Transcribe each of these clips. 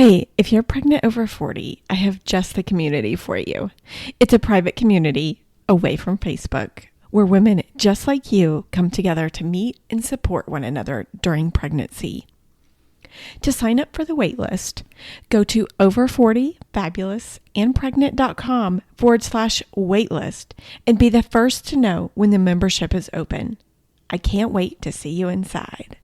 Hey, if you're pregnant over 40, I have just the community for you. It's a private community away from Facebook where women just like you come together to meet and support one another during pregnancy. To sign up for the waitlist, go to over40fabulousandpregnant.com/waitlist and be the first to know when the membership is open. I can't wait to see you inside.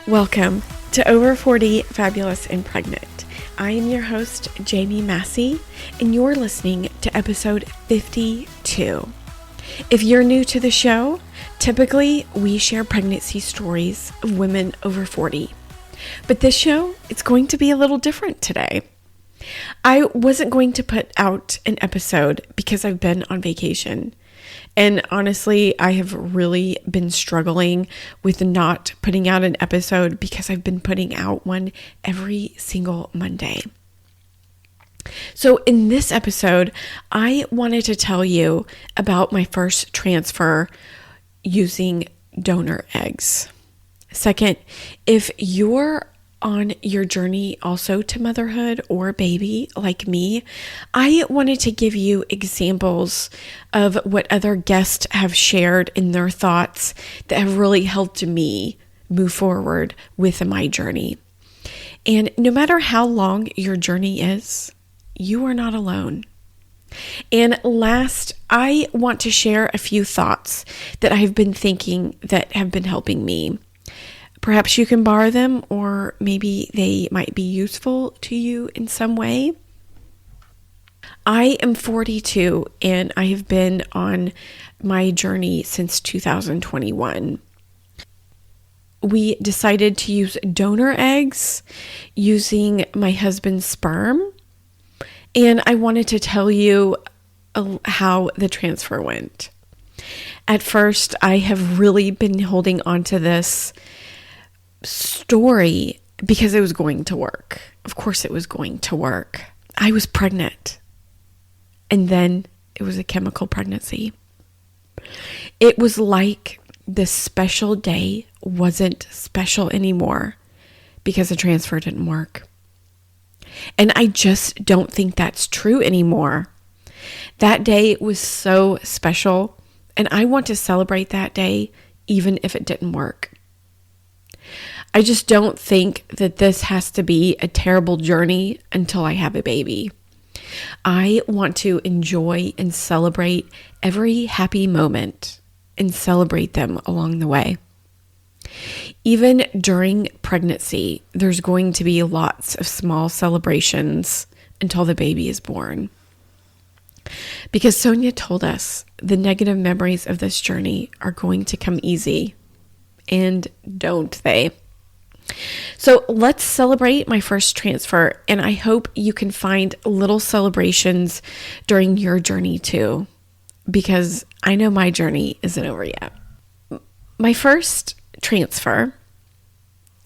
Welcome to Over 40 Fabulous and Pregnant. I am your host, Jamie Massey, and you're listening to episode 52. If you're new to the show, typically we share pregnancy stories of women over 40. But this show, it's going to be a little different today. I wasn't going to put out an episode because I've been on vacation. And honestly, I have really been struggling with not putting out an episode because I've been putting out one every single Monday. So in this episode, I wanted to tell you about my first transfer using donor eggs. Second, if you're on your journey also to motherhood or baby like me, I wanted to give you examples of what other guests have shared in their thoughts that have really helped me move forward with my journey. And no matter how long your journey is, you are not alone. And last, I want to share a few thoughts that I've been thinking that have been helping me. Perhaps you can borrow them, or maybe they might be useful to you in some way. I am 42 and I have been on my journey since 2021. We decided to use donor eggs using my husband's sperm, and I wanted to tell you how the transfer went. At first, I have really been holding on to this story because it was going to work. Of course it was going to work. I was pregnant. And then it was a chemical pregnancy. It was like this special day wasn't special anymore because the transfer didn't work. And I just don't think that's true anymore. That day was so special, and I want to celebrate that day even if it didn't work. I just don't think that this has to be a terrible journey until I have a baby. I want to enjoy and celebrate every happy moment and celebrate them along the way. Even during pregnancy, there's going to be lots of small celebrations until the baby is born. Because Sonia told us the negative memories of this journey are going to come easy. And don't they? So let's celebrate my first transfer, and I hope you can find little celebrations during your journey too, because I know my journey isn't over yet. My first transfer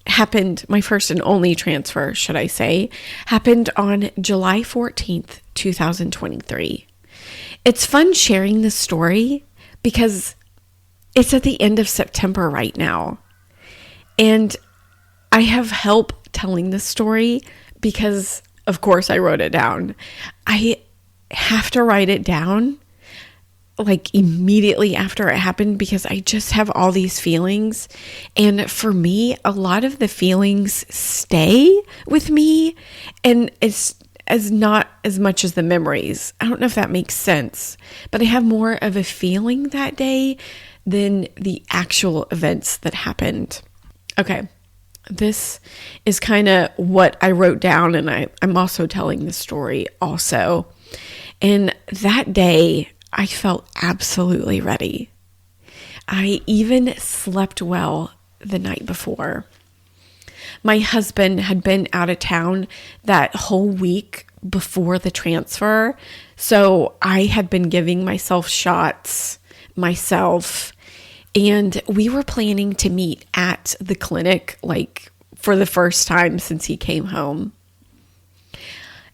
happened, my first and only transfer, should I say, happened on July 14th, 2023. It's fun sharing this story because it's at the end of September right now. And I have help telling this story because, of course, I wrote it down. I have to write it down like immediately after it happened because I just have all these feelings. And for me, a lot of the feelings stay with me, and it's as not as much as the memories. I don't know if that makes sense, but I have more of a feeling that day than the actual events that happened. Okay. This is kind of what I wrote down, and I'm also telling the story also. And that day, I felt absolutely ready. I even slept well the night before. My husband had been out of town that whole week before the transfer, so I had been giving myself shots myself And we were planning to meet at the clinic, like for the first time since he came home.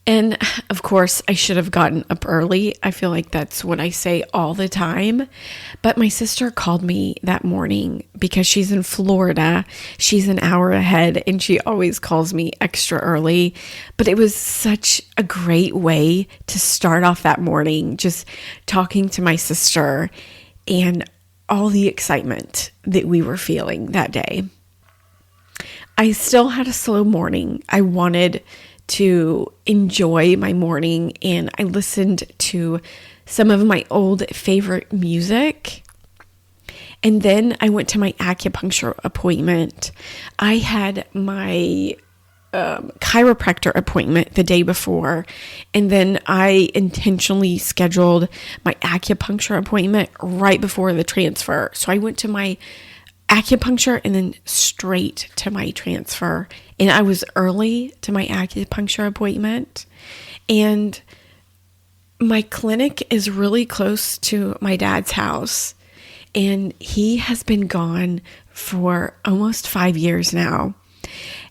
And of course, I should have gotten up early. I feel like that's what I say all the time. But my sister called me that morning because she's in Florida. She's an hour ahead and she always calls me extra early. But it was such a great way to start off that morning, just talking to my sister and all the excitement that we were feeling that day. I still had a slow morning. I wanted to enjoy my morning, and I listened to some of my old favorite music. And then I went to my acupuncture appointment. I had my chiropractor appointment the day before, and then I intentionally scheduled my acupuncture appointment right before the transfer. So I went to my acupuncture and then straight to my transfer. And I was early to my acupuncture appointment. And my clinic is really close to my dad's house. And he has been gone for almost 5 years now.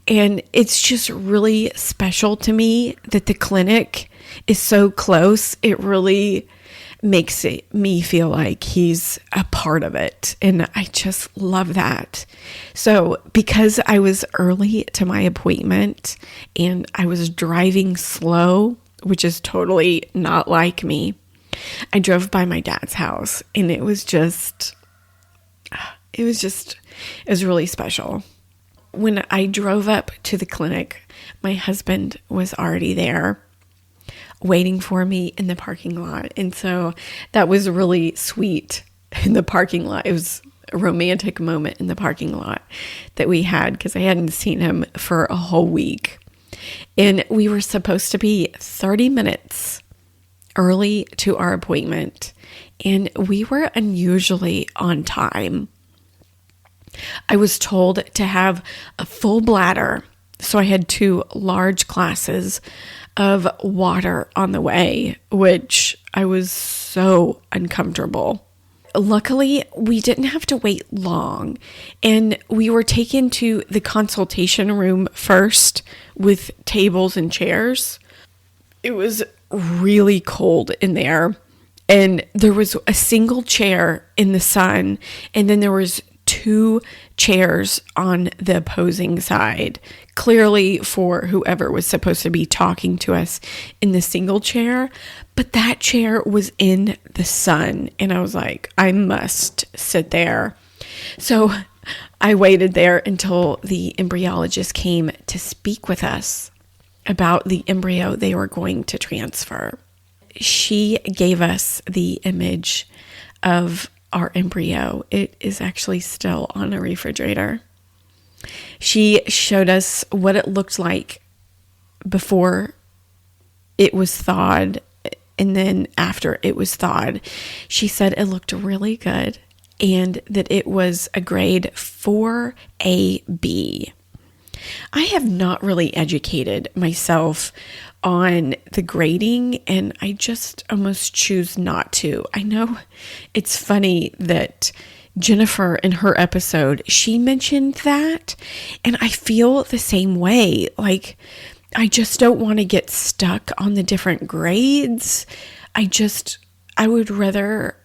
And it's just really special to me that the clinic is so close. It really makes me feel like he's a part of it. And I just love that. So because I was early to my appointment and I was driving slow, which is totally not like me, I drove by my dad's house, and it was really special. When I drove up to the clinic, my husband was already there waiting for me in the parking lot. And so that was really sweet in the parking lot. It was a romantic moment in the parking lot that we had because I hadn't seen him for a whole week. And we were supposed to be 30 minutes early to our appointment, and we were unusually on time. I was told to have a full bladder, so I had 2 large glasses of water on the way, which I was so uncomfortable. Luckily, we didn't have to wait long, and we were taken to the consultation room first with tables and chairs. It was really cold in there, and there was a single chair in the sun, and then there was 2 chairs on the opposing side, clearly for whoever was supposed to be talking to us in the single chair. But that chair was in the sun, and I was like, I must sit there. So I waited there until the embryologist came to speak with us about the embryo they were going to transfer. She gave us the image of our embryo. It is actually still on a refrigerator. She showed us what it looked like before it was thawed, and then after it was thawed. She said it looked really good and that it was a grade 4AB. I have not really educated myself on the grading, and I just almost choose not to. I know it's funny that Jennifer, in her episode, she mentioned that, and I feel the same way. Like, I just don't want to get stuck on the different grades. I would rather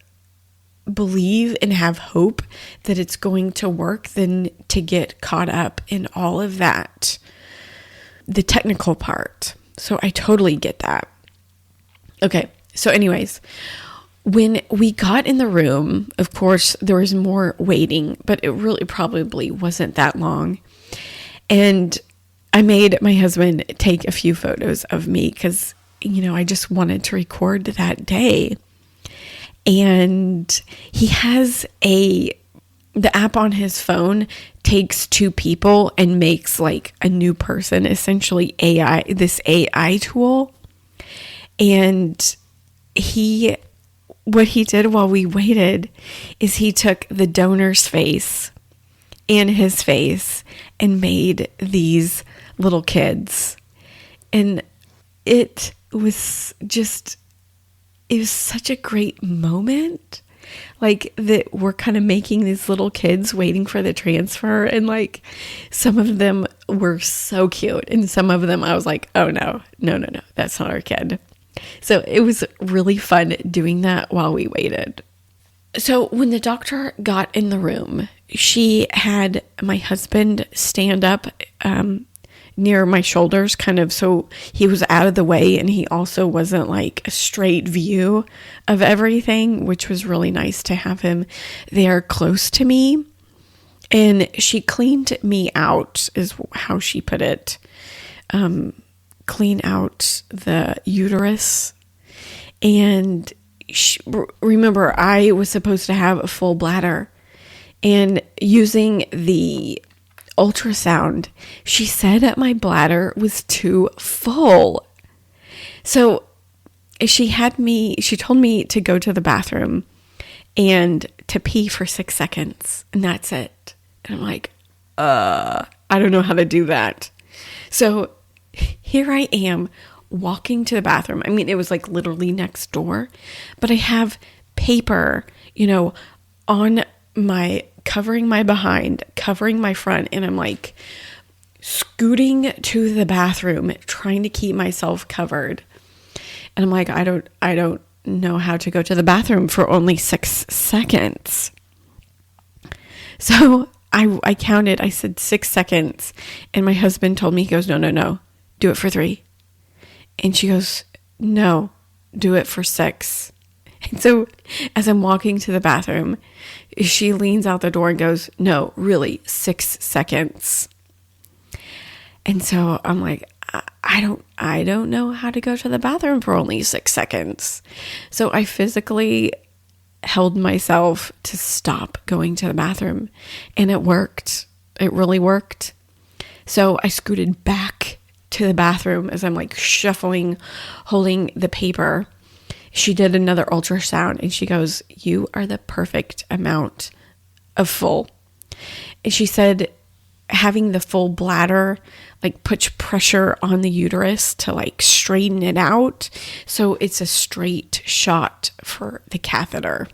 believe and have hope that it's going to work than to get caught up in all of that, the technical part. So I totally get that. Okay, so anyways, when we got in the room, of course, there was more waiting, but it really probably wasn't that long. And I made my husband take a few photos of me because, I just wanted to record that day. And he has the app on his phone takes 2 people and makes like a new person, essentially this AI tool. And what he did while we waited is he took the donor's face and his face and made these little kids. And it was such a great moment. like that were kind of making these little kids waiting for the transfer. And like some of them were so cute. And some of them I was like, oh no, that's not our kid. So it was really fun doing that while we waited. So when the doctor got in the room, she had my husband stand up near my shoulders, kind of so he was out of the way and he also wasn't like a straight view of everything, which was really nice to have him there close to me. And she cleaned me out, is how she put it. Clean out the uterus. And remember, I was supposed to have a full bladder. And using the ultrasound, she said that my bladder was too full. So she told me to go to the bathroom and to pee for 6 seconds. And that's it. And I'm like, I don't know how to do that. So here I am walking to the bathroom. I mean, it was like literally next door, but I have paper, on covering my behind, covering my front. And I'm like scooting to the bathroom, trying to keep myself covered. And I'm like, I don't know how to go to the bathroom for only 6 seconds. So I counted, I said 6 seconds. And my husband told me, he goes, no, do it for 3. And she goes, no, do it for 6. And so as I'm walking to the bathroom, she leans out the door and goes, no, really, 6 seconds. And so I'm like, I don't know how to go to the bathroom for only 6 seconds. So I physically held myself to stop going to the bathroom, and it worked. It really worked. So I scooted back to the bathroom as I'm like shuffling, holding the paper. She did another ultrasound and she goes, you are the perfect amount of full. And she said having the full bladder like puts pressure on the uterus to like straighten it out. So it's a straight shot for the catheter.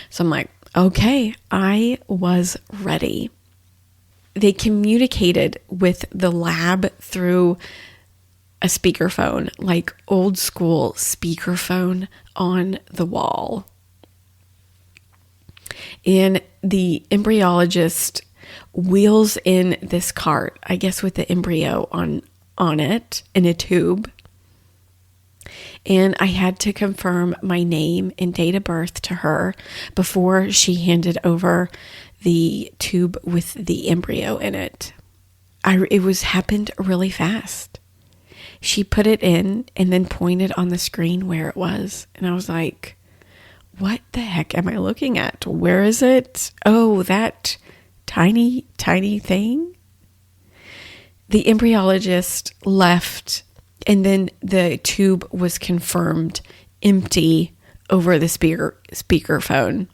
So I'm like, okay, I was ready. They communicated with the lab through a speakerphone, like old school speakerphone on the wall. And the embryologist wheels in this cart, I guess with the embryo on it in a tube. And I had to confirm my name and date of birth to her before she handed over the tube with the embryo in it. It happened really fast. She put it in and then pointed on the screen where it was. And I was like, what the heck am I looking at? Where is it? Oh, that tiny, tiny thing. The embryologist left, and then the tube was confirmed empty over the speakerphone.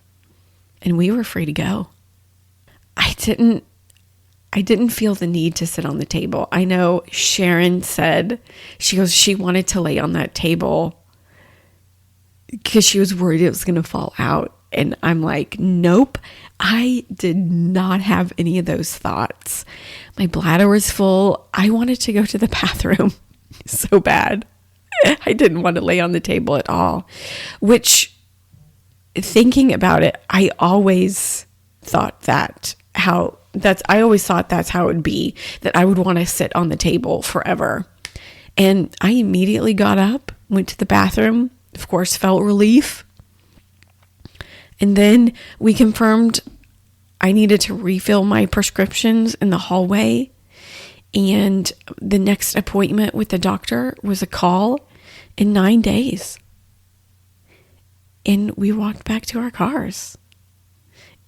And we were free to go. I didn't feel the need to sit on the table. I know Sharon said, she wanted to lay on that table because she was worried it was going to fall out. And I'm like, nope, I did not have any of those thoughts. My bladder was full. I wanted to go to the bathroom so bad. I didn't want to lay on the table at all, which, thinking about it, I always thought that's how it would be, that I would want to sit on the table forever. And I immediately got up, went to the bathroom, of course, felt relief. And then we confirmed I needed to refill my prescriptions in the hallway. And the next appointment with the doctor was a call in 9 days. And we walked back to our cars.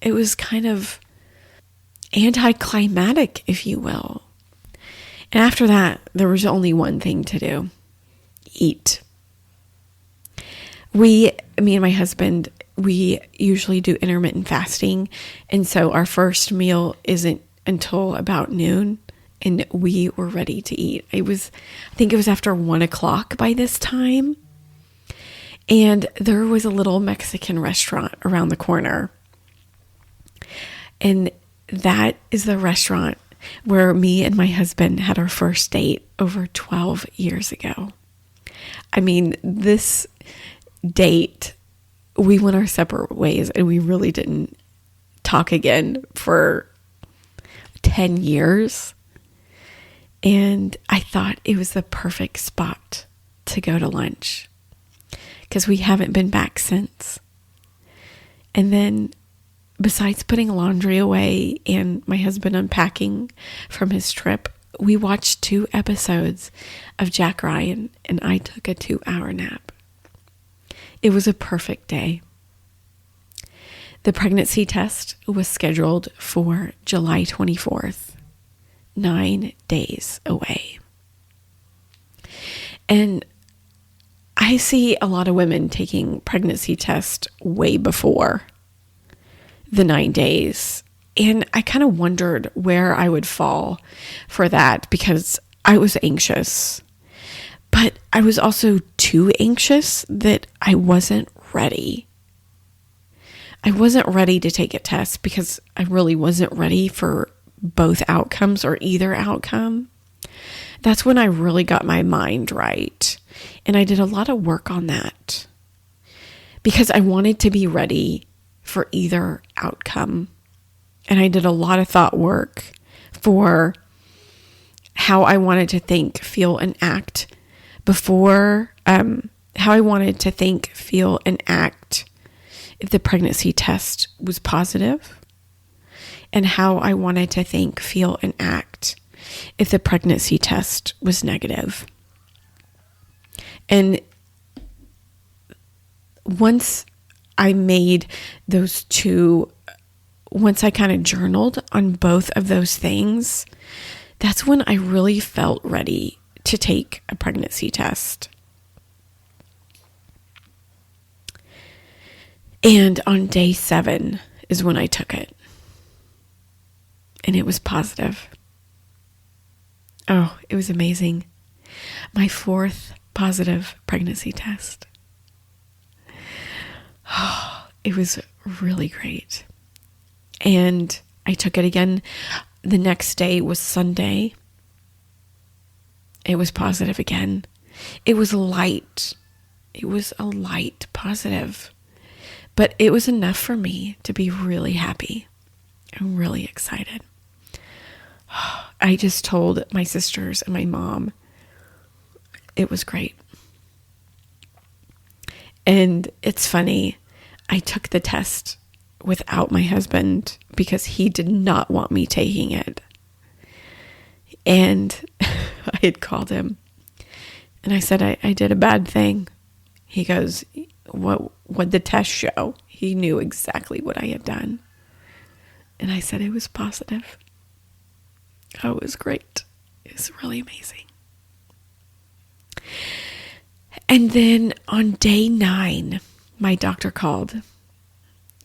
It was kind of anticlimactic, if you will. And after that, there was only one thing to do: eat. Me and my husband, we usually do intermittent fasting. And so our first meal isn't until about noon, and we were ready to eat. I think it was after 1 o'clock by this time. And there was a little Mexican restaurant around the corner. And that is the restaurant where me and my husband had our first date over 12 years ago. I mean, this date, we went our separate ways and we really didn't talk again for 10 years. And I thought it was the perfect spot to go to lunch because we haven't been back since. And then besides putting laundry away and my husband unpacking from his trip, we watched 2 episodes of Jack Ryan and I took a 2-hour nap. It was a perfect day. The pregnancy test was scheduled for July 24th, 9 days away. And I see a lot of women taking pregnancy tests way before the 9 days. And I kind of wondered where I would fall for that because I was anxious. But I was also too anxious that I wasn't ready. I wasn't ready to take a test because I really wasn't ready for both outcomes or either outcome. That's when I really got my mind right. And I did a lot of work on that because I wanted to be ready for either outcome. And I did a lot of thought work for how I wanted to think, feel, and act before, how I wanted to think, feel, and act if the pregnancy test was positive, and how I wanted to think, feel, and act if the pregnancy test was negative. And once I made those two, once I kind of journaled on both of those things, that's when I really felt ready to take a pregnancy test. And on day 7 is when I took it. And it was positive. Oh, it was amazing. My 4th positive pregnancy test. Oh, it was really great. And I took it again. The next day was Sunday. It was positive again. It was light. It was a light positive. But it was enough for me to be really happy and really excited. I just told my sisters and my mom it was great. And it's funny, I took the test without my husband because he did not want me taking it. And I had called him and I said, I did a bad thing. He goes, what'd the test show? He knew exactly what I had done. And I said it was positive. Oh, it was great. It was really amazing. And then on day 9, my doctor called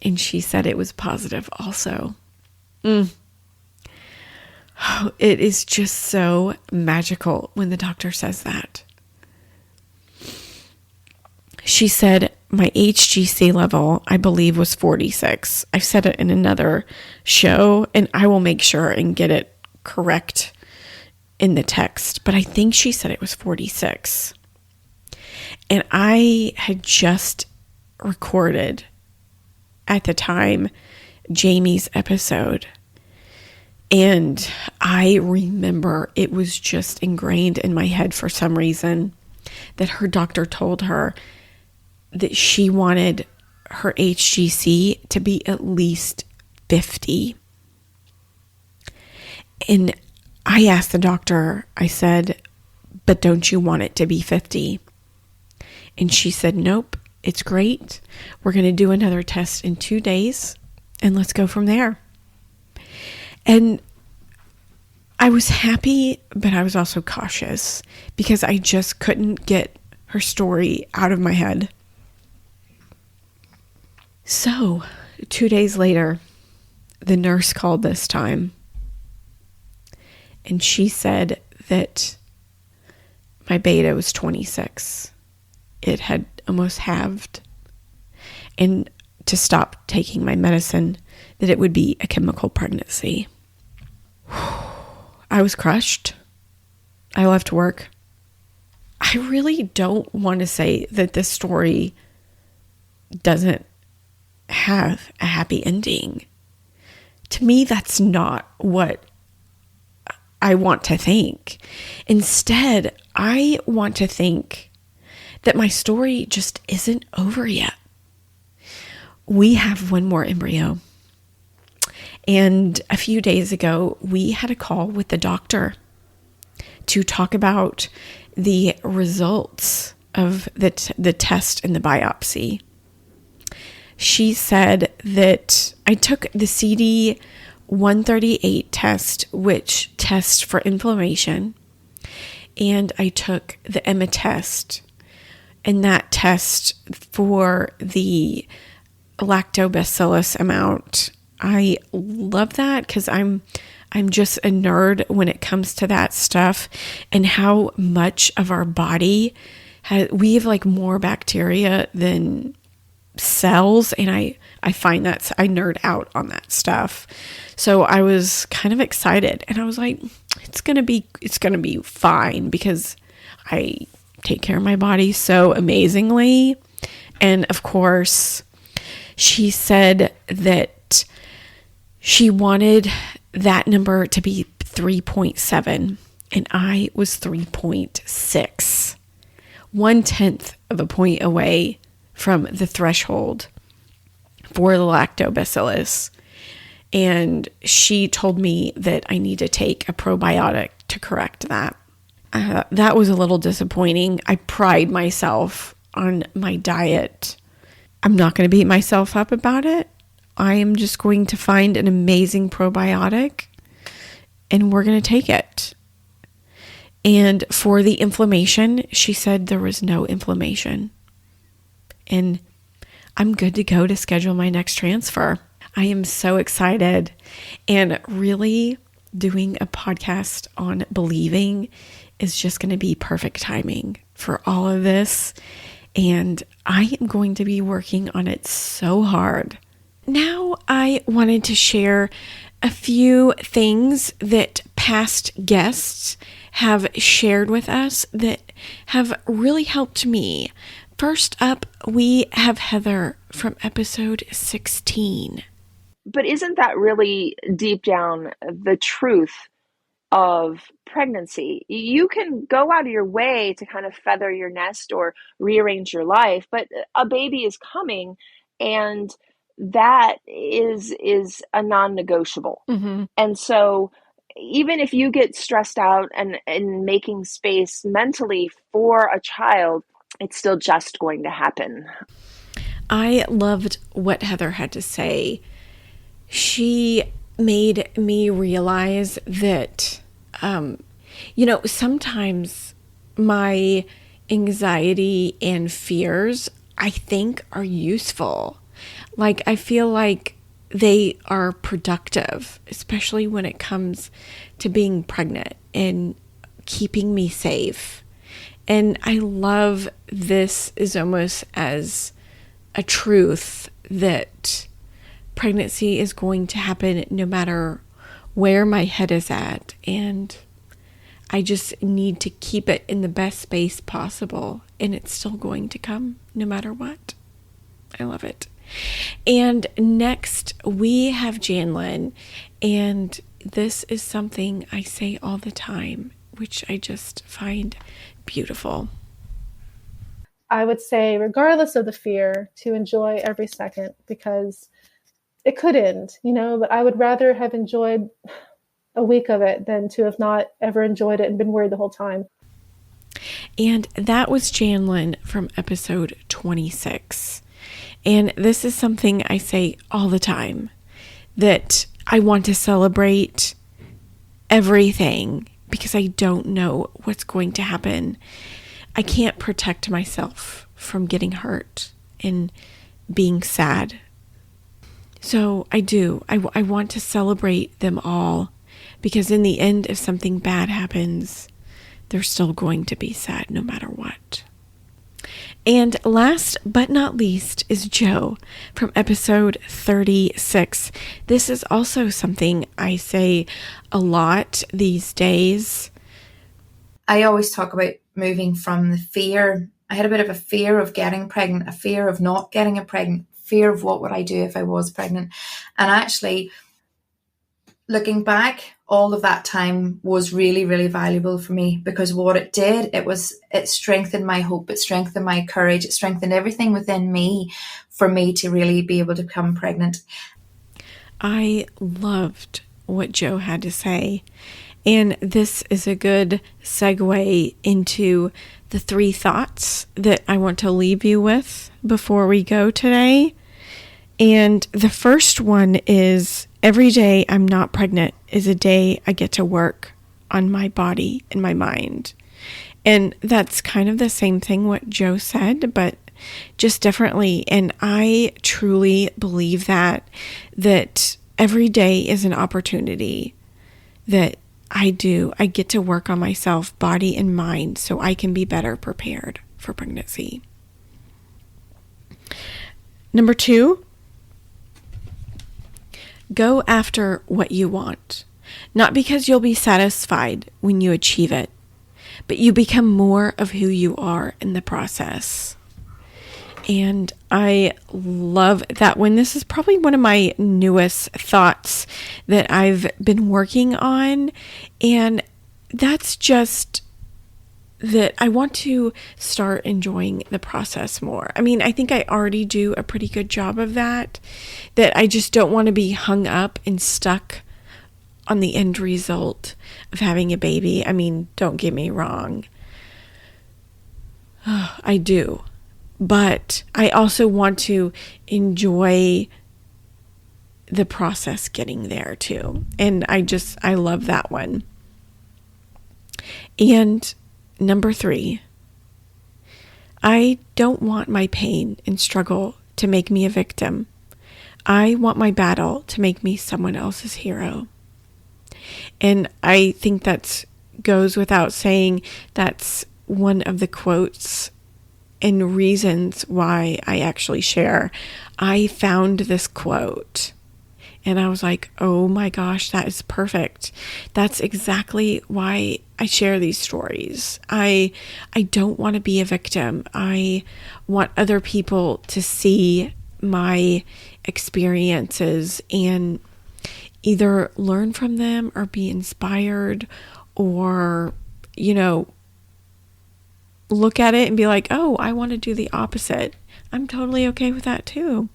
and she said it was positive also. Oh, it is just so magical when the doctor says that. She said my HGC level, I believe, was 46. I've said it in another show, and I will make sure and get it correct in the text. But I think she said it was 46. And I had just recorded, at the time, Jamie's episode. And I remember it was just ingrained in my head for some reason that her doctor told her that she wanted her HGC to be at least 50. And I asked the doctor, I said, but don't you want it to be 50? And she said, nope, it's great. We're going to do another test in 2 days and let's go from there. And I was happy, but I was also cautious because I just couldn't get her story out of my head. So 2 days later, the nurse called this time and she said that my beta was 26. it had almost halved, and to stop taking my medicine, that it would be a chemical pregnancy. I was crushed. I left work. I really don't want to say that this story doesn't have a happy ending. To me, that's not what I want to think. Instead, I want to think that my story just isn't over yet. We have one more embryo. And a few days ago, we had a call with the doctor to talk about the results of the test and the biopsy. She said that I took the CD138 test, which tests for inflammation, and I took the EMA test, and that test for the lactobacillus amount. I love that because I'm just a nerd when it comes to that stuff, and how much of our body we have like more bacteria than cells, and I find that I nerd out on that stuff. So I was kind of excited, and I was like, it's gonna be fine because I take care of my body so amazingly. And of course, she said that she wanted that number to be 3.7, and I was 3.6, 1/10 of a point away from the threshold for the lactobacillus. And she told me that I need to take a probiotic to correct that. That was a little disappointing. I pride myself on my diet. I'm not going to beat myself up about it. I am just going to find an amazing probiotic, and we're going to take it. And for the inflammation, she said there was no inflammation. And I'm good to go to schedule my next transfer. I am so excited, and really doing a podcast on believing is just going to be perfect timing for all of this. And I am going to be working on it so hard. Now I wanted to share a few things that past guests have shared with us that have really helped me. First up, we have Heather from episode 16. But isn't that really deep down the truth of pregnancy? You can go out of your way to kind of feather your nest or rearrange your life, but a baby is coming, and that is a non-negotiable. Mm-hmm. And so even if you get stressed out and making space mentally for a child, it's still just going to happen. I loved what Heather had to say. She made me realize that, sometimes my anxiety and fears, I think, are useful. Like, I feel like they are productive, especially when it comes to being pregnant and keeping me safe. And I love this is almost as a truth that pregnancy is going to happen no matter where my head is at. And I just need to keep it in the best space possible. And it's still going to come no matter what. I love it. And next we have Janlyn. And this is something I say all the time, which I just find beautiful. I would say, regardless of the fear, to enjoy every second, because it could end, but I would rather have enjoyed a week of it than to have not ever enjoyed it and been worried the whole time. And that was Janlyn from episode 26. And this is something I say all the time, that I want to celebrate everything because I don't know what's going to happen. I can't protect myself from getting hurt and being sad. So I do. I want to celebrate them all, because in the end, if something bad happens, they're still going to be sad no matter what. And last but not least is Joe from episode 36. This is also something I say a lot these days. I always talk about moving from the fear. I had a bit of a fear of getting pregnant, a fear of not getting pregnant, fear of what would I do if I was pregnant. And actually, looking back, all of that time was really, really valuable for me, because what it did, it strengthened my hope, it strengthened my courage, it strengthened everything within me for me to really be able to become pregnant. I loved what Joe had to say. And this is a good segue into the 3 thoughts that I want to leave you with before we go today. And the first one is, every day I'm not pregnant is a day I get to work on my body and my mind. And that's kind of the same thing what Joe said, but just differently. And I truly believe that every day is an opportunity that I get to work on myself, body and mind, so I can be better prepared for pregnancy. Number 2, go after what you want. Not because you'll be satisfied when you achieve it, but you become more of who you are in the process. And I love that one. This is probably one of my newest thoughts that I've been working on. And that's just that I want to start enjoying the process more. I mean, I think I already do a pretty good job of that I just don't want to be hung up and stuck on the end result of having a baby. I mean, don't get me wrong. I do. But I also want to enjoy the process getting there too. And I love that one. And number 3, I don't want my pain and struggle to make me a victim. I want my battle to make me someone else's hero. And I think that goes without saying. That's one of the quotes and reasons why I actually share. I found this quote and I was like, oh my gosh, that is perfect. That's exactly why I share these stories. I don't want to be a victim. I want other people to see my experiences and either learn from them or be inspired, or, look at it and be like, oh, I want to do the opposite. I'm totally okay with that too.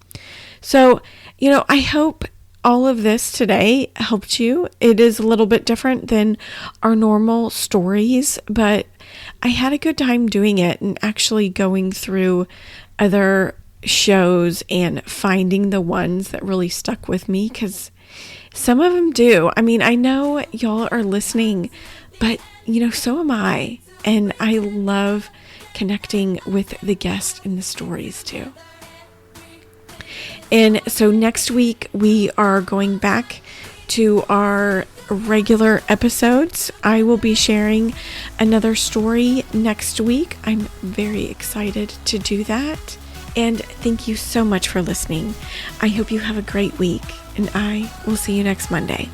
So, I hope all of this today helped you. It is a little bit different than our normal stories, but I had a good time doing it and actually going through other shows and finding the ones that really stuck with me, because some of them do. I mean, I know y'all are listening, but so am I. And I love connecting with the guests and the stories too. And so next week we are going back to our regular episodes. I will be sharing another story next week. I'm very excited to do that. And thank you so much for listening. I hope you have a great week, and I will see you next Monday.